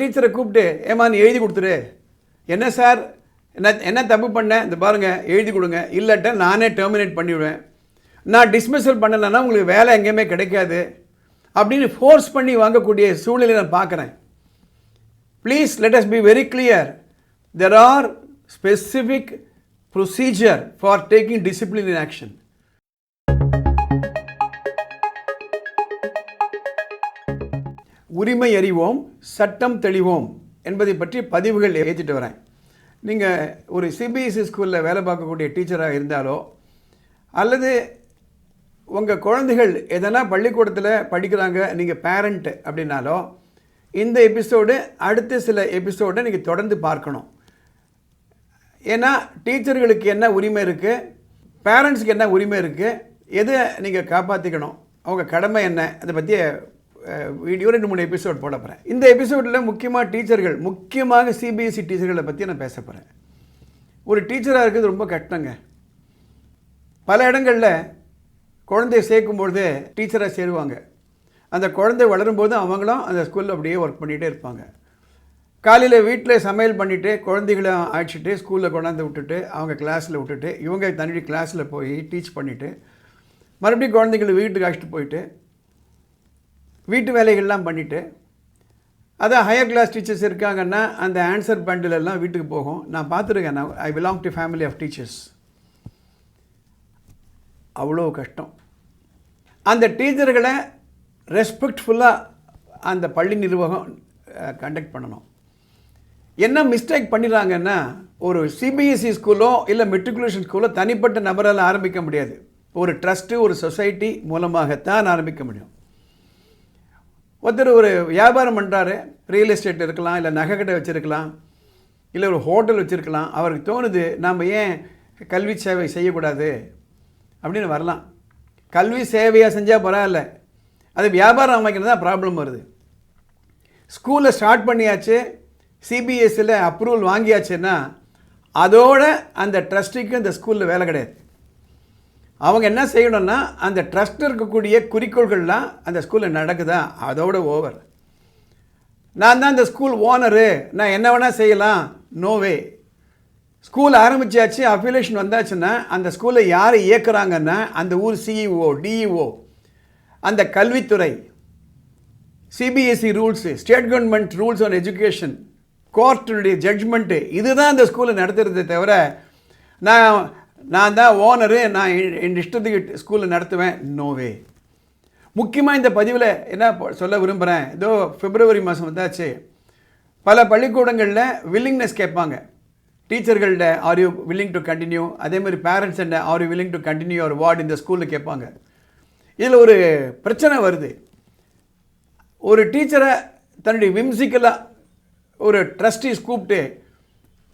டீச்சரை கூப்பிட்டு ஏமா நீ எழுதி கொடுத்துரு. என்ன சார் என்ன தப்பு பண்ணேன் இந்த பாருங்கள் எழுதி கொடுங்க, இல்லாட்ட நானே டெர்மினேட் பண்ணிவிடுவேன், நான் டிஸ்மிஸல் பண்ணலைன்னா உங்களுக்கு வேலை எங்கேயுமே கிடைக்காது அப்படின்னு ஃபோர்ஸ் பண்ணி வாங்கக்கூடிய சூழ்நிலை நான் பார்க்குறேன். Please let us be very clear. There are specific procedure for taking disciplinary action. உரிமை அறிவோம் சட்டம் தெளிவோம் என்பதை பற்றி பதிவுகள் ஏற்றிட்டு வரேன். நீங்கள் ஒரு சிபிஎஸ்சி ஸ்கூலில் வேலை பார்க்கக்கூடிய டீச்சராக இருந்தாலோ அல்லது உங்கள் குழந்தைகள் எதனா பள்ளிக்கூடத்தில் படிக்கிறாங்க நீங்கள் பேரண்ட் அப்படின்னாலோ இந்த எபிசோடு அடுத்த சில எபிசோடை நீங்கள் தொடர்ந்து பார்க்கணும். ஏன்னா டீச்சர்களுக்கு என்ன உரிமை இருக்குது, பேரண்ட்ஸுக்கு என்ன உரிமை இருக்குது, எதை நீங்கள் காப்பாற்றிக்கணும், அவங்க கடமை என்ன, அதை பற்றி வீடியோ 2-3 எபிசோட் போட போகிறேன். இந்த எபிசோடில் முக்கியமாக டீச்சர்கள், முக்கியமாக சிபிஎஸ்சி டீச்சர்களை பற்றி நான் பேச போகிறேன். ஒரு டீச்சராக இருக்கிறது ரொம்ப கஷ்டங்க. பல இடங்களில் குழந்தைய சேர்க்கும்பொழுது டீச்சராக சேருவாங்க. அந்த குழந்தை வளரும்போது அவங்களும் அந்த ஸ்கூலில் அப்படியே ஒர்க் பண்ணிகிட்டே இருப்பாங்க. காலையில் வீட்டில் சமையல் பண்ணிவிட்டு குழந்தைகளை அழைச்சிட்டு ஸ்கூலில் கொண்டாந்து விட்டுட்டு அவங்க கிளாஸில் விட்டுட்டு இவங்க தனி கிளாஸில் போய் டீச் பண்ணிவிட்டு மறுபடியும் குழந்தைங்களை வீட்டுக்கு அழைச்சிட்டு போயிட்டு வீட்டு வேலைகள்லாம் பண்ணிவிட்டு அதான் ஹையர் கிளாஸ் டீச்சர்ஸ் இருக்காங்கன்னா அந்த ஆன்சர் பண்டில் எல்லாம் வீட்டுக்கு போகும். நான் பார்த்துருக்கேன். நான் I belong to family of teachers. அவ்வளோ கஷ்டம். அந்த டீச்சர்களை ரெஸ்பெக்ட்ஃபுல்லாக அந்த பள்ளி நிர்வாகம் கண்டக்ட் பண்ணணும். என்ன மிஸ்டேக் பண்ணிடுறாங்கன்னா ஒரு சிபிஎஸ்சி ஸ்கூலோ இல்லை மெட்ரிகுலேஷன் ஸ்கூலோ தனிப்பட்ட நபரால் ஆரம்பிக்க முடியாது. ஒரு ட்ரஸ்ட்டு ஒரு சொசைட்டி மூலமாகத்தான் ஆரம்பிக்க முடியும். ஒருத்தர் ஒரு வியாபாரம் பண்ணுறாரு, ரியல் எஸ்டேட் இருக்கலாம், இல்லை நகை கடை வச்சுருக்கலாம், இல்லை ஒரு ஹோட்டல் வச்சுருக்கலாம். அவருக்கு தோணுது நாம் ஏன் கல்வி சேவை செய்யக்கூடாது அப்படின்னு வரலாம். கல்வி சேவையாக செஞ்சால் பரவாயில்ல, அது வியாபாரம் அமைக்கிறது தான் ப்ராப்ளம் வருது. ஸ்கூலில் ஸ்டார்ட் பண்ணியாச்சு, சிபிஎஸ்சியில் அப்ரூவல் வாங்கியாச்சுன்னா அதோட அந்த ட்ரஸ்ட்டுக்கு அந்த ஸ்கூலில் வேலை கிடையாது. அவங்க என்ன செய்யணும்னா அந்த ட்ரஸ்ட்டில் இருக்கக்கூடிய குறிக்கோள்கள்லாம் அந்த ஸ்கூலில் நடக்குதா அதோட ஓவர். நான் தான் இந்த ஸ்கூல் ஓனரு, நான் என்ன வேணால் செய்யலாம், நோவே. ஸ்கூல் ஆரம்பித்தாச்சு, அஃபிலியேஷன் வந்தாச்சுன்னா அந்த ஸ்கூலில் யார் இயக்குறாங்கன்னா அந்த ஊர் சிஇஓ டிஇஓ, அந்த கல்வித்துறை, CBSE rules, state government rules on education, கோர்ட்டுடைய ஜட்ஜ்மெண்ட்டு, இதுதான் அந்த ஸ்கூலை நடத்துறதே தவிர நான் தான் ஓனரு, நான் என் இஷ்டத்துக்கு ஸ்கூலில் நடத்துவேன், நோவே. முக்கியமாக இந்த பதிவில் என்ன சொல்ல விரும்புகிறேன், ஏதோ பிப்ரவரி மாதம் வந்தாச்சு, பல பள்ளிக்கூடங்களில் வில்லிங்னஸ் கேட்பாங்க. டீச்சர்கள்ட are you willing to continue, அதேமாதிரி பேரண்ட்ஸ் என்ன are you willing to continue அவர் வார்டு இந்த ஸ்கூலில் கேட்பாங்க. இதில் ஒரு பிரச்சனை வருது. ஒரு டீச்சரை தன்னுடைய விம்சிக்கலாக ஒரு ட்ரஸ்டீஸ் கூப்பிட்டு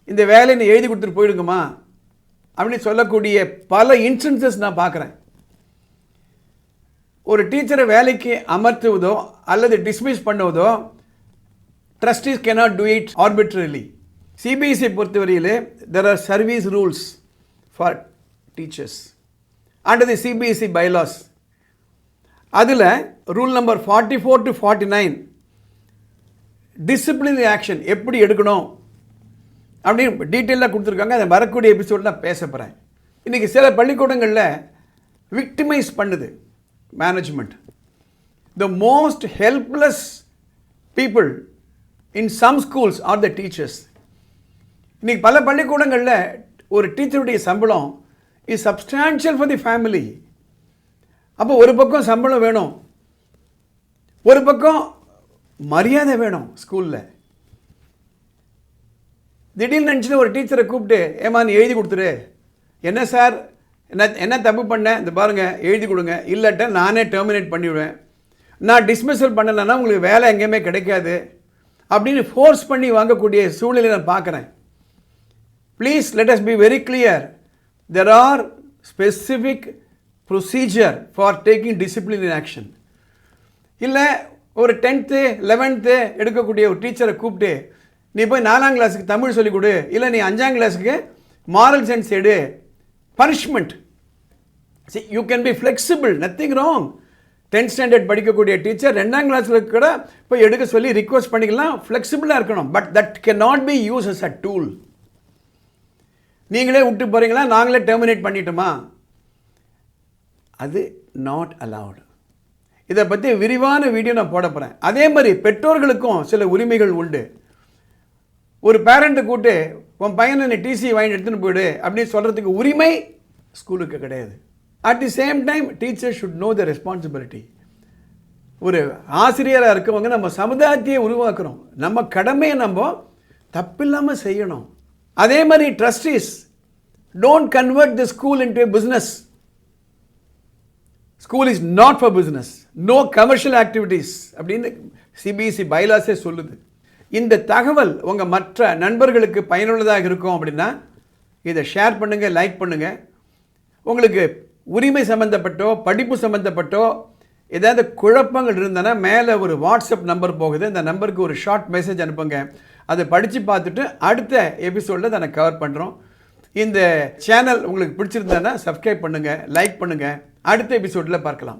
இந்த வேலையை நீ எழுதி கொடுத்துட்டு போயிடுங்கம்மா அப்படின்னு சொல்லக்கூடிய பல இன்ஸ்டன்சஸ் நான் பார்க்குறேன். ஒரு டீச்சரை வேலைக்கு அமர்த்துவதோ அல்லது டிஸ்மிஸ் பண்ணுவதோ trustees cannot do it arbitrarily. CBSE பொறுத்தவரையில் there are service rules for teachers under the CBSE bylaws. அதில் rule number 44 to 49 disciplinary action எப்படி எடுக்கணும் அப்படின்னு டீட்டெயிலாக கொடுத்துருக்காங்க. அதை வரக்கூடிய எபிசோடில் நான் பேச போகிறேன். இன்றைக்கி சில பள்ளிக்கூடங்களில் விக்டிமைஸ் பண்ணுது management. The most helpless people in some schools are the teachers. இன்றைக்கி பல பள்ளிக்கூடங்களில் ஒரு டீச்சருடைய சம்பளம் is substantial for the family. அப்போ ஒரு பக்கம் சம்பளம் வேணும், ஒரு பக்கம் மரியாதை வேணும். ஸ்கூலில் திடீர்னு நினச்சிட்டு ஒரு டீச்சரை கூப்பிட்டு ஏமா நீ எழுதி கொடுத்துரு. என்ன சார் என்ன தப்பு பண்ணேன் இந்த பாருங்கள் எழுதி கொடுங்க, இல்லாட்ட நானே டெர்மினேட் பண்ணிவிடுவேன், நான் டிஸ்மிஸல் பண்ணலைன்னா உங்களுக்கு வேலை எங்கேயுமே கிடைக்காது அப்படின்னு ஃபோர்ஸ் பண்ணி வாங்கக்கூடிய சூழ்நிலை நான் பார்க்குறேன். Please let us be very clear. There are specific procedure for taking disciplinary action. இல்லை ஒரு 10th 11th எடுக்கக்கூடிய ஒரு டீச்சரை கூப்பிட்டு நீ போய் 4ஆம் கிளாஸுக்கு தமிழ் சொல்லிக் கொடு, இல்லை நீ 5ஆம் கிளாஸுக்கு மாரல் சயின்ஸ் எடு, punishment. See, you can be flexible, nothing wrong. 10th standard படிக்கக்கூடிய டீச்சர் 2ஆம் கிளாஸில் கூட போய் எடுக்க சொல்லி ரிக்வஸ்ட் பண்ணிக்கலாம், ஃப்ளெக்சிபிளாக இருக்கணும். But that can not be use as a tool. நீங்களே விட்டு போகிறீங்களா, நாங்களே டெர்மினேட் பண்ணிட்டோமா, அது நாட் அலவுட். இதை பற்றி விரிவான வீடியோ நான் போட போகிறேன். அதே மாதிரி பெற்றோர்களுக்கும் சில உரிமைகள் உண்டு. ஒரு பேரண்ட்டை கூட்டு உன் பையனை நீ டிசி வாங்கி எடுத்துன்னு போயிடு அப்படின்னு சொல்கிறதுக்கு உரிமை ஸ்கூலுக்கு கிடையாது. At the same time teacher should know the responsibility. ஒரு ஆசிரியராக இருக்கவங்க நம்ம சமுதாயத்தையே உருவாக்குறோம், நம்ம கடமையை நம்ம தப்பில்லாமல் செய்யணும். அதே மாதிரி trustees don't convert the school into a business. School is not for business, no commercial activities அப்படின்னு சிபிஎஸ்சி பைலாஸே சொல்லுது. இந்த தகவல் உங்கள் மற்ற நண்பர்களுக்கு பயனுள்ளதாக இருக்கும் அப்படின்னா இதை ஷேர் பண்ணுங்கள், லைக் பண்ணுங்கள். உங்களுக்கு உரிமை சம்மந்தப்பட்டோ படிப்பு சம்மந்தப்பட்டோ ஏதாவது குழப்பங்கள் இருந்தனா மேலே ஒரு வாட்ஸ்அப் நம்பர் போகுது, அந்த நம்பருக்கு ஒரு ஷார்ட் மெசேஜ் அனுப்புங்க. அதை படித்து பார்த்துட்டு அடுத்த எபிசோடில் அதை கவர் பண்ணுறோம். இந்த சேனல் உங்களுக்கு பிடிச்சிருந்தேன்னா சப்ஸ்கிரைப் பண்ணுங்கள், லைக் பண்ணுங்கள். அடுத்த எபிசோடில் பார்க்கலாம்.